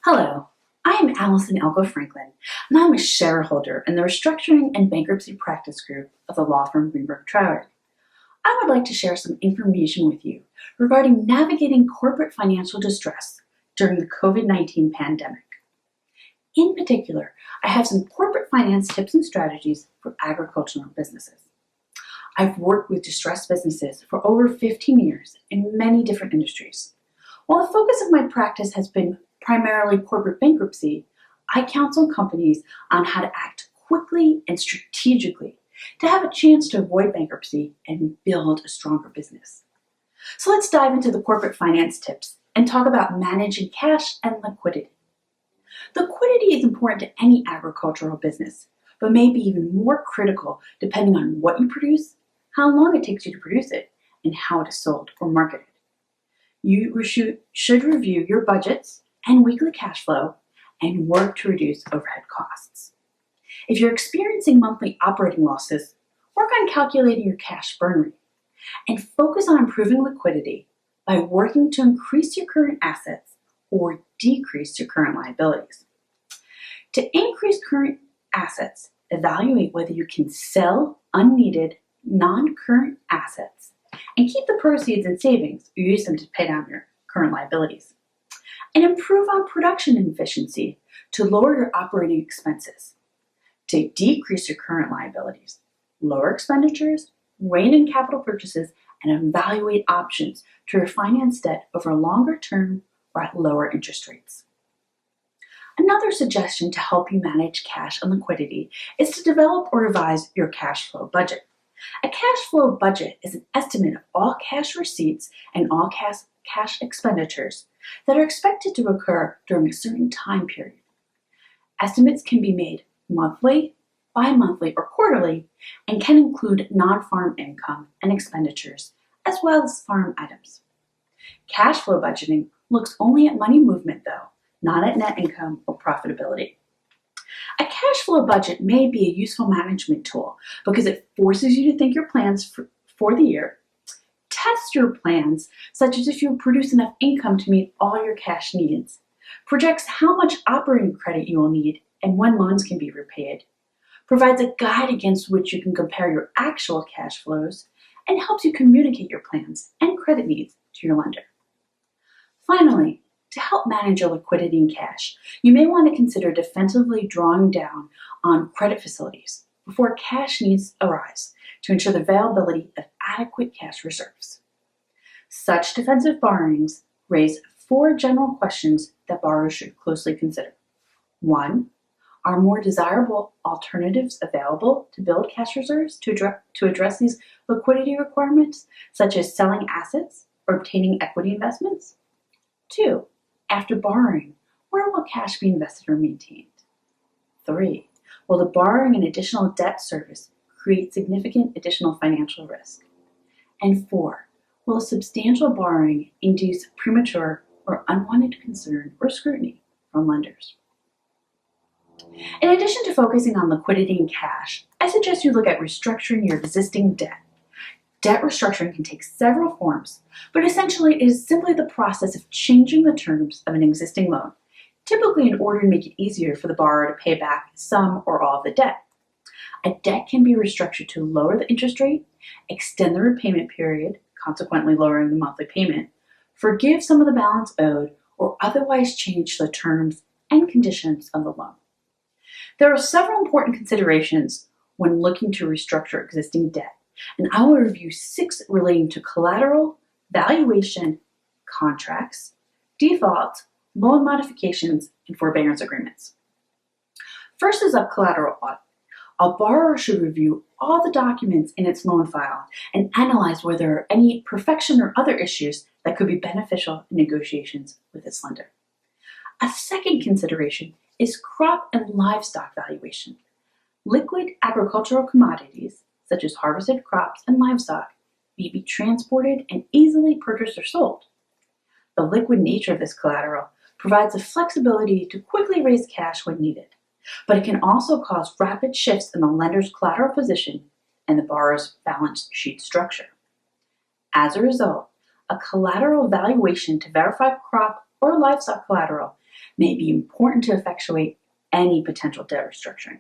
Hello, I am Alison Elko Franklin, and I'm a shareholder in the Restructuring and Bankruptcy Practice Group of the law firm Greenberg Traurig. I would like to share some information with you regarding navigating corporate financial distress during the COVID-19 pandemic. In particular, I have some corporate finance tips and strategies for agricultural businesses. I've worked with distressed businesses for over 15 years in many different industries. While the focus of my practice has been primarily corporate bankruptcy, I counsel companies on how to act quickly and strategically to have a chance to avoid bankruptcy and build a stronger business. So let's dive into the corporate finance tips and talk about managing cash and liquidity. Liquidity is important to any agricultural business, but may be even more critical depending on what you produce, how long it takes you to produce it, and how it is sold or marketed. You should review your budgets and weekly cash flow and work to reduce overhead costs. If you're experiencing monthly operating losses, work on calculating your cash burn rate and focus on improving liquidity by working to increase your current assets or decrease your current liabilities. To increase current assets, evaluate whether you can sell unneeded, non-current assets and keep the proceeds and savings or use them to pay down your current liabilities. And improve on production efficiency to lower your operating expenses. To decrease your current liabilities, lower expenditures, rein in capital purchases, and evaluate options to refinance debt over a longer term or at lower interest rates. Another suggestion to help you manage cash and liquidity is to develop or revise your cash flow budget. A cash flow budget is an estimate of all cash receipts and all cash expenditures that are expected to occur during a certain time period. Estimates can be made monthly, bi-monthly, or quarterly, and can include non-farm income and expenditures, as well as farm items. Cash flow budgeting looks only at money movement, though, not at net income or profitability. A cash flow budget may be a useful management tool because it forces you to think your plans for the year, test your plans, such as if you produce enough income to meet all your cash needs, projects how much operating credit you will need and when loans can be repaid, provides a guide against which you can compare your actual cash flows, and helps you communicate your plans and credit needs to your lender. Finally, to help manage your liquidity and cash, you may want to consider defensively drawing down on credit facilities before cash needs arise to ensure the availability of adequate cash reserves. Such defensive borrowings raise 4 general questions that borrowers should closely consider. 1. Are more desirable alternatives available to build cash reserves to address these liquidity requirements, such as selling assets or obtaining equity investments? 2. After borrowing, where will cash be invested or maintained? 3. Will the borrowing and additional debt service create significant additional financial risk? And 4. Will substantial borrowing induce premature or unwanted concern or scrutiny from lenders? In addition to focusing on liquidity and cash, I suggest you look at restructuring your existing debt. Debt restructuring can take several forms, but essentially it is simply the process of changing the terms of an existing loan, typically in order to make it easier for the borrower to pay back some or all of the debt. A debt can be restructured to lower the interest rate, extend the repayment period, consequently lowering the monthly payment, forgive some of the balance owed, or otherwise change the terms and conditions of the loan. There are several important considerations when looking to restructure existing debt, and I will review 6 relating to collateral, valuation, contracts, defaults, loan modifications, and forbearance agreements. First is a collateral audit. A borrower should review all the documents in its loan file and analyze whether there are any perfection or other issues that could be beneficial in negotiations with its lender. A second consideration is crop and livestock valuation. Liquid agricultural commodities, such as harvested crops and livestock, may be transported and easily purchased or sold. The liquid nature of this collateral provides the flexibility to quickly raise cash when needed, but it can also cause rapid shifts in the lender's collateral position and the borrower's balance sheet structure. As a result, a collateral valuation to verify crop or livestock collateral may be important to effectuate any potential debt restructuring.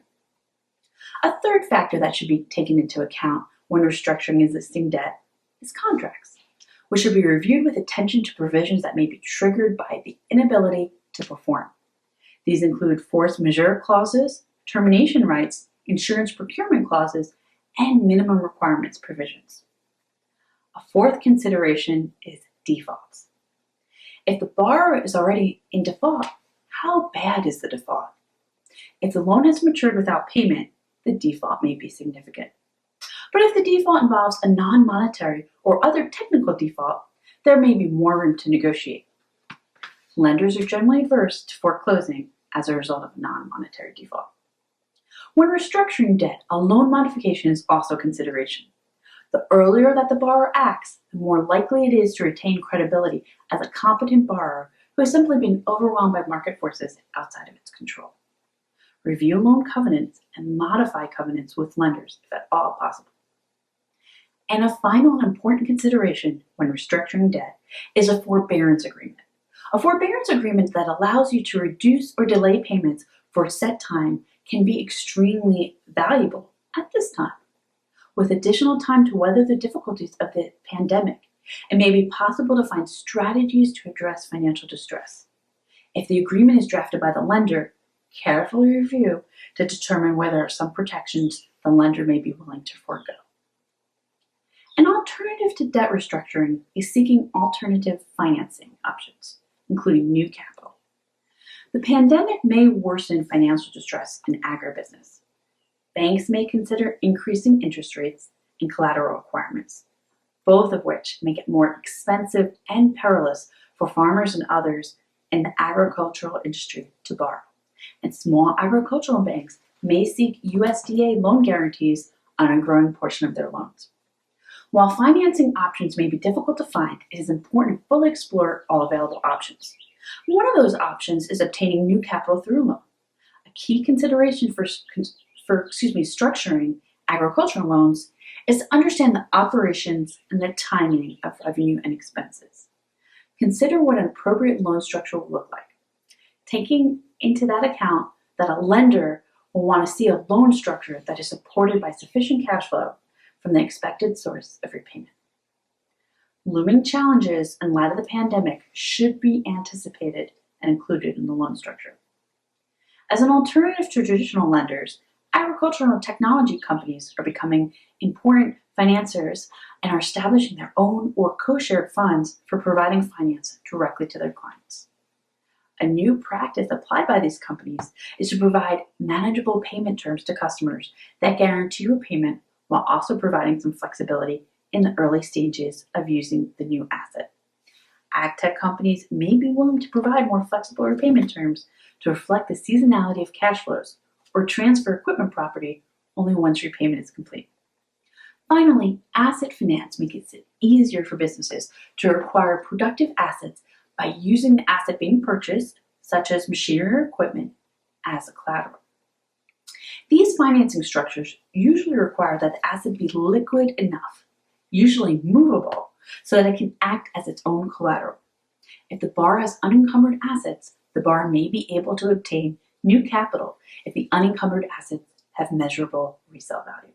A third factor that should be taken into account when restructuring existing debt is contracts, which should be reviewed with attention to provisions that may be triggered by the inability to perform. These include force majeure clauses, termination rights, insurance procurement clauses, and minimum requirements provisions. A fourth consideration is defaults. If the borrower is already in default, how bad is the default? If the loan has matured without payment, the default may be significant. But if the default involves a non-monetary or other technical default, there may be more room to negotiate. Lenders are generally averse to foreclosing as a result of a non-monetary default. When restructuring debt, a loan modification is also a consideration. The earlier that the borrower acts, the more likely it is to retain credibility as a competent borrower who has simply been overwhelmed by market forces outside of its control. Review loan covenants and modify covenants with lenders if at all possible. And a final and important consideration when restructuring debt is a forbearance agreement. A forbearance agreement that allows you to reduce or delay payments for a set time can be extremely valuable at this time. With additional time to weather the difficulties of the pandemic, it may be possible to find strategies to address financial distress. If the agreement is drafted by the lender, carefully review to determine whether there are some protections the lender may be willing to forego. An alternative to debt restructuring is seeking alternative financing options, including new capital. The pandemic may worsen financial distress in agribusiness. Banks may consider increasing interest rates and collateral requirements, both of which make it more expensive and perilous for farmers and others in the agricultural industry to borrow. And small agricultural banks may seek USDA loan guarantees on a growing portion of their loans. While financing options may be difficult to find, it is important to fully explore all available options. One of those options is obtaining new capital through a loan. A key consideration for structuring agricultural loans is to understand the operations and the timing of revenue and expenses. Consider what an appropriate loan structure will look like, taking into that account that a lender will want to see a loan structure that is supported by sufficient cash flow from the expected source of repayment. Looming challenges in light of the pandemic should be anticipated and included in the loan structure. As an alternative to traditional lenders, agricultural technology companies are becoming important financiers and are establishing their own or co-shared funds for providing finance directly to their clients. A new practice applied by these companies is to provide manageable payment terms to customers that guarantee repayment while also providing some flexibility in the early stages of using the new asset. Ag-tech companies may be willing to provide more flexible repayment terms to reflect the seasonality of cash flows or transfer equipment property only once repayment is complete. Finally, asset finance makes it easier for businesses to acquire productive assets by using the asset being purchased, such as machinery or equipment, as a collateral. These financing structures usually require that the asset be liquid enough, usually movable, so that it can act as its own collateral. If the borrower has unencumbered assets, the borrower may be able to obtain new capital if the unencumbered assets have measurable resale value.